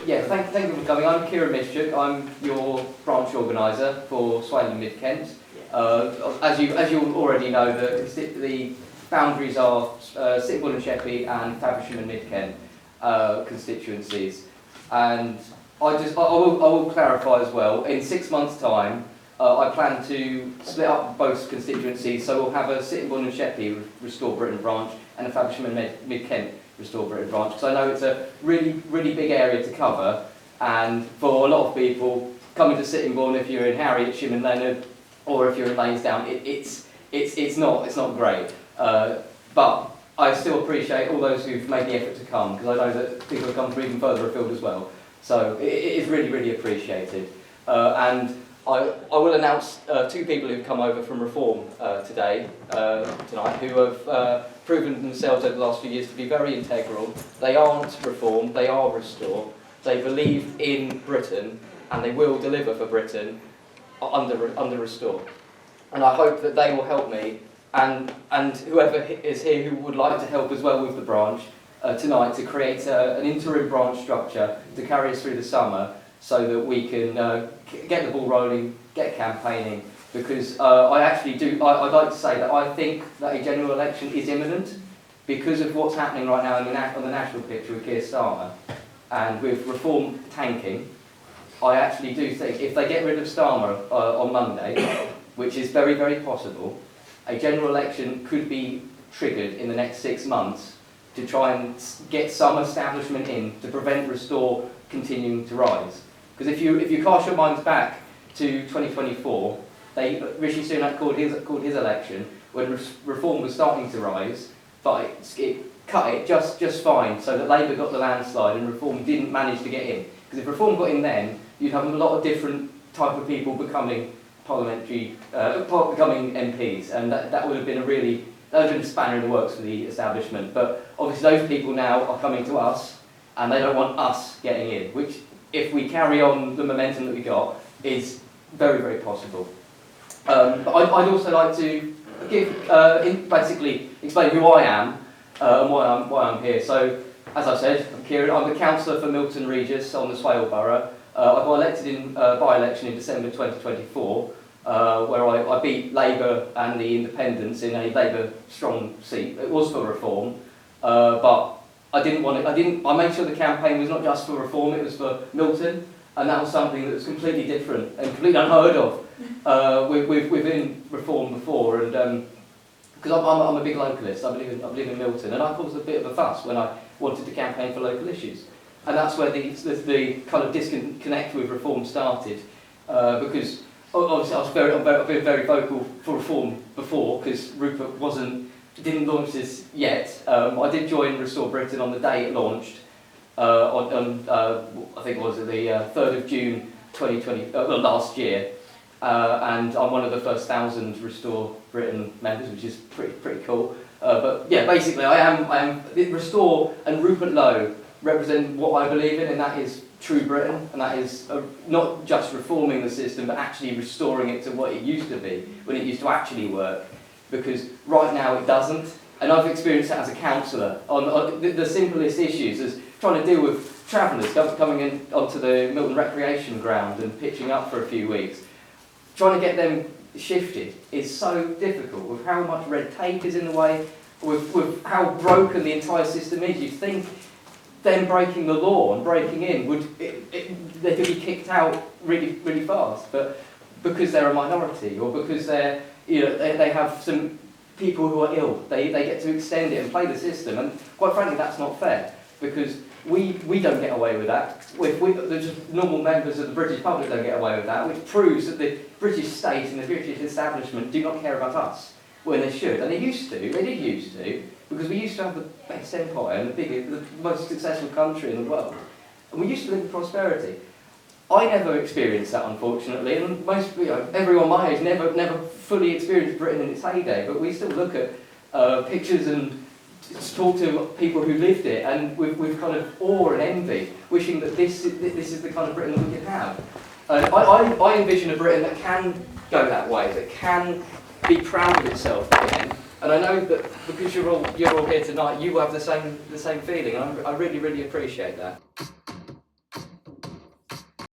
Yeah, thank you for coming. I'm Kieran Mishchuk. I'm your branch organiser for Swale Mid Kent. As you already know, the boundaries are Sittingbourne and Sheppey and Faversham and Mid Kent constituencies. And I will clarify as well. In 6 months' time, I plan to split up both constituencies, so we'll have a Sittingbourne and Sheppey Restore Britain branch and a Faversham and Mid Kent Restore Britain branch, because I know it's a really big area to cover, and for a lot of people coming to Sittingbourne, if you're in Harriet, Shim and Leonard, or if you're in Lanesdown, it's not great. But I still appreciate all those who've made the effort to come, because I know that people have come from even further afield as well. So it is really appreciated. And I will announce two people who've come over from Reform tonight, who have proven themselves over the last few years to be very integral. They aren't Reform, they are Restore. They believe in Britain, and they will deliver for Britain under Restore. And I hope that they will help me, and whoever is here who would like to help as well with the branch tonight, to create an interim branch structure to carry us through the summer, so that we can get the ball rolling, get campaigning, because I'd like to say that I think that a general election is imminent because of what's happening right now on the national picture with Keir Starmer and with Reform tanking. I actually do think if they get rid of Starmer on Monday, which is very possible, a general election could be triggered in the next 6 months to try and get some establishment in to prevent Restore continuing to rise. Because if you cast your minds back to 2024, Rishi Sunak called his election when Reform was starting to rise, but it cut it just fine, so that Labour got the landslide and Reform didn't manage to get in. Because if Reform got in then, you'd have a lot of different type of people becoming becoming MPs, and that would have been a spanner in the works for the establishment. But obviously those people now are coming to us, and they don't want us getting in, which, if we carry on the momentum that we got, is very possible. But I'd also like to basically explain who I am and why I'm here. So, as I said, I'm Kieran. I'm the councillor for Milton Regis on the Swale Borough. I got elected in by-election in December 2024, where I beat Labour and the Independents in a Labour strong seat. It was for Reform, but I made sure the campaign was not just for Reform, it was for Milton, and that was something that was completely different and completely unheard of within Reform before. And because I'm a big localist, I believe in Milton, and I caused a bit of a fuss when I wanted to campaign for local issues, and that's where the kind of disconnect with Reform started, because obviously I've been very vocal for Reform before, because Rupert didn't launch this yet. I did join Restore Britain on the day it launched, I think it was the 3rd of June 2020, last year, and I'm one of the first 1,000 Restore Britain members, which is pretty cool. But yeah, basically I am Restore and Rupert Lowe represent what I believe in, and that is true Britain, and that is not just reforming the system, but actually restoring it to what it used to be, when it used to actually work. Because right now it doesn't, and I've experienced that as a councillor on the simplest issues, as trying to deal with travellers coming in onto the Milton Recreation Ground and pitching up for a few weeks. Trying to get them shifted is so difficult, with how much red tape is in the way, with how broken the entire system is. You'd think them breaking the law and breaking in they could be kicked out really fast, but because they're a minority, or because they have some people who are ill, they get to extend it and play the system, and quite frankly that's not fair, because we don't get away with that. Just normal members of the British public don't get away with that, which proves that the British state and the British establishment do not care about us when they should, and they did used to, because we used to have the best empire and the most successful country in the world, and we used to live in prosperity. I never experienced that, unfortunately, and everyone my age never fully experienced Britain in its heyday, but we still look at pictures and talk to people who lived it, and with kind of awe and envy, wishing that this is the kind of Britain that we could have. I envision a Britain that can go that way, that can be proud of itself again, and I know that because you're all here tonight, you will have the same feeling, and I really appreciate that.